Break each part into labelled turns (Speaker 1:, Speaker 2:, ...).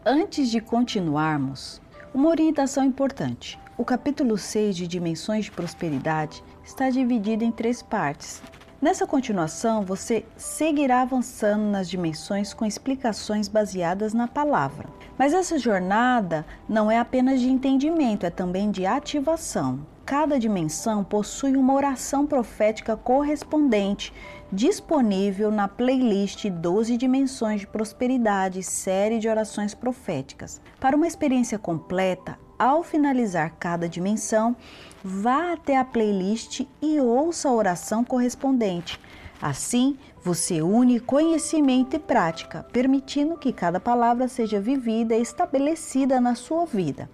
Speaker 1: Antes de continuarmos, uma orientação importante. O capítulo 6 de Dimensões de Prosperidade está dividido em 3 partes. Nessa continuação, você seguirá avançando nas dimensões com explicações baseadas na palavra. Mas essa jornada não é apenas de entendimento, é também de ativação. Cada dimensão possui uma oração profética correspondente, disponível na playlist 12 Dimensões de Prosperidade, série de orações proféticas. Para uma experiência completa, ao finalizar cada dimensão, vá até a playlist e ouça a oração correspondente. Assim, você une conhecimento e prática, permitindo que cada palavra seja vivida e estabelecida na sua vida.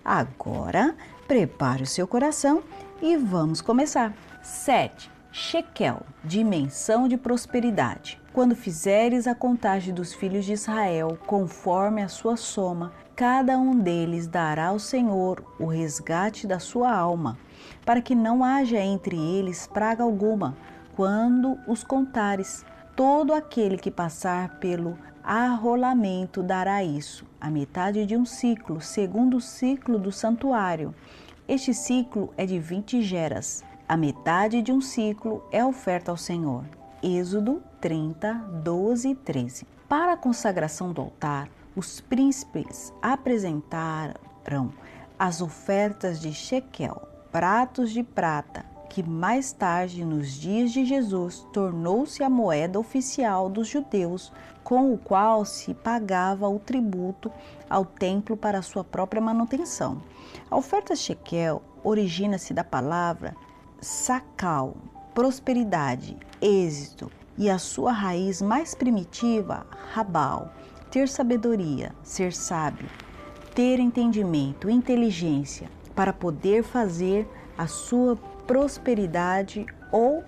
Speaker 1: Agora, prepare o seu coração e vamos começar. 7. Shekel, dimensão de prosperidade. Quando fizeres a contagem dos filhos de Israel, conforme a sua soma, cada um deles dará ao Senhor o resgate da sua alma, para que não haja entre eles praga alguma, quando os contares. Todo aquele que passar pelo arrolamento dará isso, a metade de um ciclo, segundo o ciclo do santuário. Este ciclo é de 20 geras. A metade de um ciclo é oferta ao Senhor. Êxodo 30, 12 e 13. Para a consagração do altar, os príncipes apresentaram as ofertas de Shekel, pratos de prata, que mais tarde, nos dias de Jesus, tornou-se a moeda oficial dos judeus, com o qual se pagava o tributo ao templo para sua própria manutenção. A oferta Shekel origina-se da palavra sakal, prosperidade, êxito, e a sua raiz mais primitiva, rabal, ter sabedoria, ser sábio, ter entendimento, inteligência, para poder fazer a sua prosperidade ou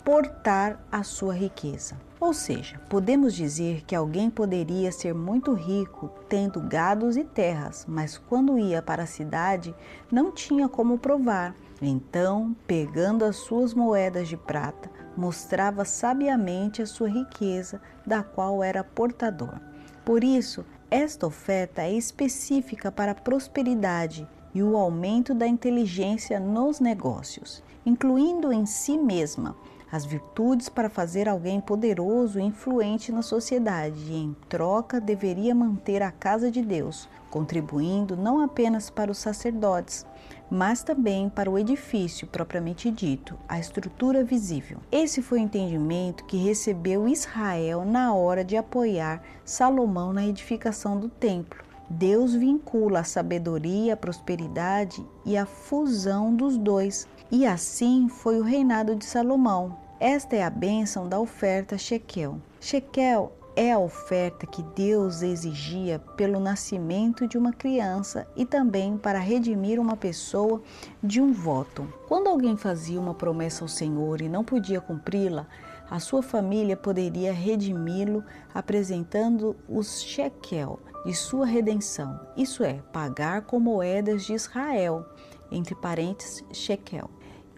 Speaker 1: portar a sua riqueza. Ou seja, podemos dizer que alguém poderia ser muito rico tendo gados e terras, mas quando ia para a cidade não tinha como provar. Então, pegando as suas moedas de prata, mostrava sabiamente a sua riqueza, da qual era portador. Por isso, esta oferta é específica para a prosperidade e o aumento da inteligência nos negócios, incluindo em si mesma as virtudes para fazer alguém poderoso e influente na sociedade e, em troca, deveria manter a casa de Deus, contribuindo não apenas para os sacerdotes, mas também para o edifício propriamente dito, a estrutura visível. Esse foi o entendimento que recebeu Israel na hora de apoiar Salomão na edificação do templo. Deus vincula a sabedoria, a prosperidade e a fusão dos dois, e assim foi o reinado de Salomão. Esta é a bênção da oferta Shekel. Shekel é a oferta que Deus exigia pelo nascimento de uma criança e também para redimir uma pessoa de um voto. Quando alguém fazia uma promessa ao Senhor e não podia cumpri-la, a sua família poderia redimi-lo apresentando os shekel de sua redenção, isso é, pagar com moedas de Israel, entre parênteses, shekel,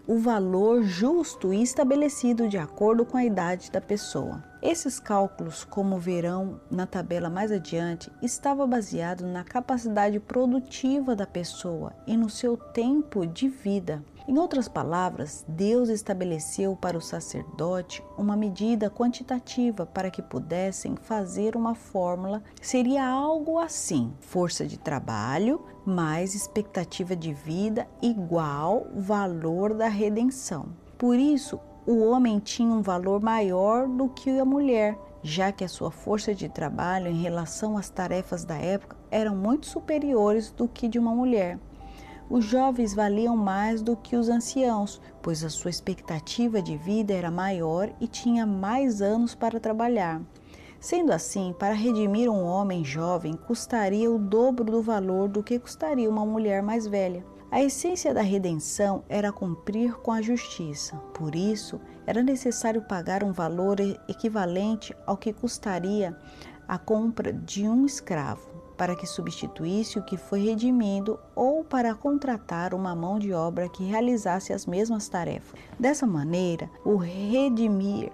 Speaker 1: o valor justo e estabelecido de acordo com a idade da pessoa. Esses cálculos, como verão na tabela mais adiante, estava baseado na capacidade produtiva da pessoa e no seu tempo de vida. Em outras palavras, Deus estabeleceu para o sacerdote uma medida quantitativa para que pudessem fazer uma fórmula. Seria algo assim: força de trabalho mais expectativa de vida igual valor da redenção. Por isso, o homem tinha um valor maior do que a mulher, já que a sua força de trabalho em relação às tarefas da época eram muito superiores do que de uma mulher. Os jovens valiam mais do que os anciãos, pois a sua expectativa de vida era maior e tinha mais anos para trabalhar. Sendo assim, para redimir um homem jovem custaria o dobro do valor do que custaria uma mulher mais velha. A essência da redenção era cumprir com a justiça. Por isso, era necessário pagar um valor equivalente ao que custaria a compra de um escravo, para que substituísse o que foi redimido ou para contratar uma mão de obra que realizasse as mesmas tarefas. Dessa maneira, o redimido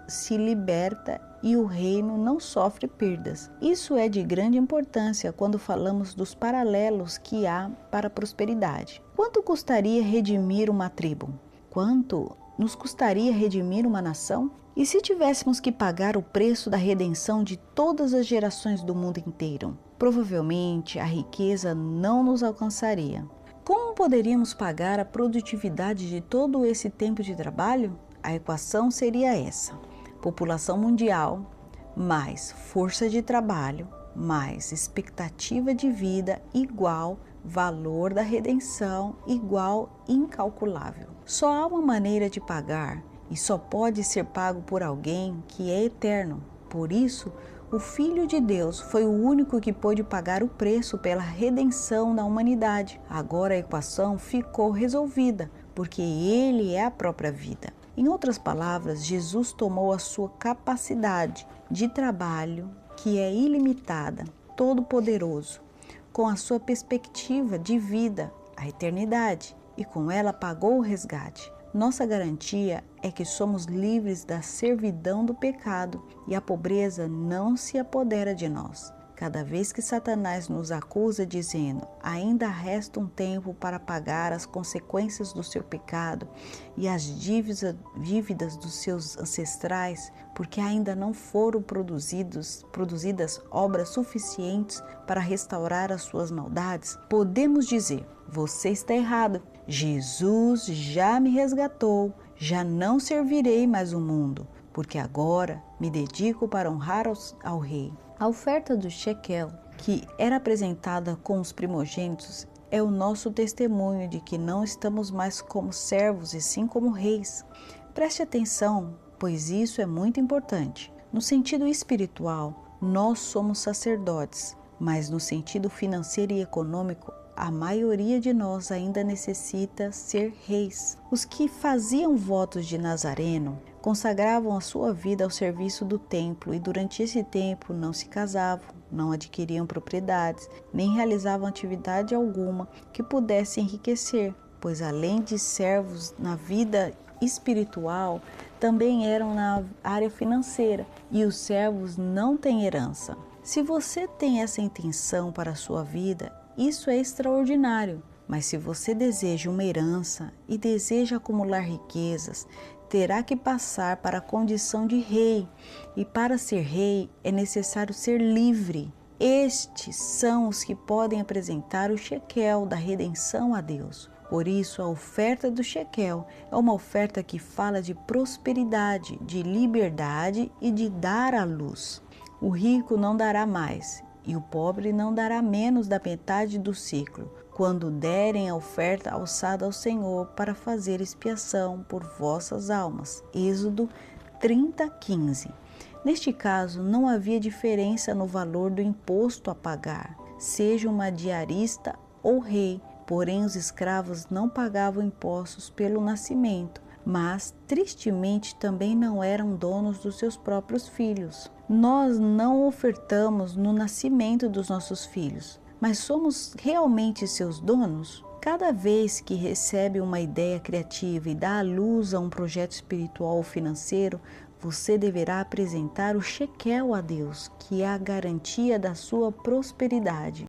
Speaker 1: se liberta e o reino não sofre perdas. Isso é de grande importância quando falamos dos paralelos que há para a prosperidade. Quanto custaria redimir uma tribo? Quanto nos custaria redimir uma nação? E se tivéssemos que pagar o preço da redenção de todas as gerações do mundo inteiro? Provavelmente a riqueza não nos alcançaria. Como poderíamos pagar a produtividade de todo esse tempo de trabalho? A equação seria essa: população mundial, mais força de trabalho, mais expectativa de vida, igual valor da redenção, igual incalculável. Só há uma maneira de pagar e só pode ser pago por alguém que é eterno. Por isso, o Filho de Deus foi o único que pôde pagar o preço pela redenção da humanidade. Agora a equação ficou resolvida, porque Ele é a própria vida. Em outras palavras, Jesus tomou a sua capacidade de trabalho, que é ilimitada, todo-poderoso, com a sua perspectiva de vida, a eternidade, e com ela pagou o resgate. Nossa garantia é que somos livres da servidão do pecado e a pobreza não se apodera de nós. Cada vez que Satanás nos acusa dizendo: ainda resta um tempo para pagar as consequências do seu pecado e as dívidas dos seus ancestrais, porque ainda não foram produzidas obras suficientes para restaurar as suas maldades, podemos dizer: você está errado. Jesus já me resgatou, já não servirei mais o mundo, porque agora me dedico para honrar ao Rei. A oferta do shekel, que era apresentada com os primogênitos, é o nosso testemunho de que não estamos mais como servos e sim como reis. Preste atenção, pois isso é muito importante. No sentido espiritual, nós somos sacerdotes, mas no sentido financeiro e econômico, a maioria de nós ainda necessita ser reis. Os que faziam votos de Nazareno consagravam a sua vida ao serviço do templo e durante esse tempo não se casavam, não adquiriam propriedades, nem realizavam atividade alguma que pudesse enriquecer, pois além de servos na vida espiritual, também eram na área financeira, e os servos não têm herança. Se você tem essa intenção para a sua vida, isso é extraordinário, mas se você deseja uma herança e deseja acumular riquezas, terá que passar para a condição de rei, e para ser rei é necessário ser livre. Estes são os que podem apresentar o shekel da redenção a Deus. Por isso, a oferta do shekel é uma oferta que fala de prosperidade, de liberdade e de dar à luz. O rico não dará mais, e o pobre não dará menos da metade do ciclo, quando derem a oferta alçada ao Senhor para fazer expiação por vossas almas. Êxodo 30:15. Neste caso, não havia diferença no valor do imposto a pagar, seja uma diarista ou rei, porém os escravos não pagavam impostos pelo nascimento, mas tristemente também não eram donos dos seus próprios filhos. Nós não ofertamos no nascimento dos nossos filhos, mas somos realmente seus donos? Cada vez que recebe uma ideia criativa e dá à luz a um projeto espiritual ou financeiro, você deverá apresentar o shekel a Deus, que é a garantia da sua prosperidade.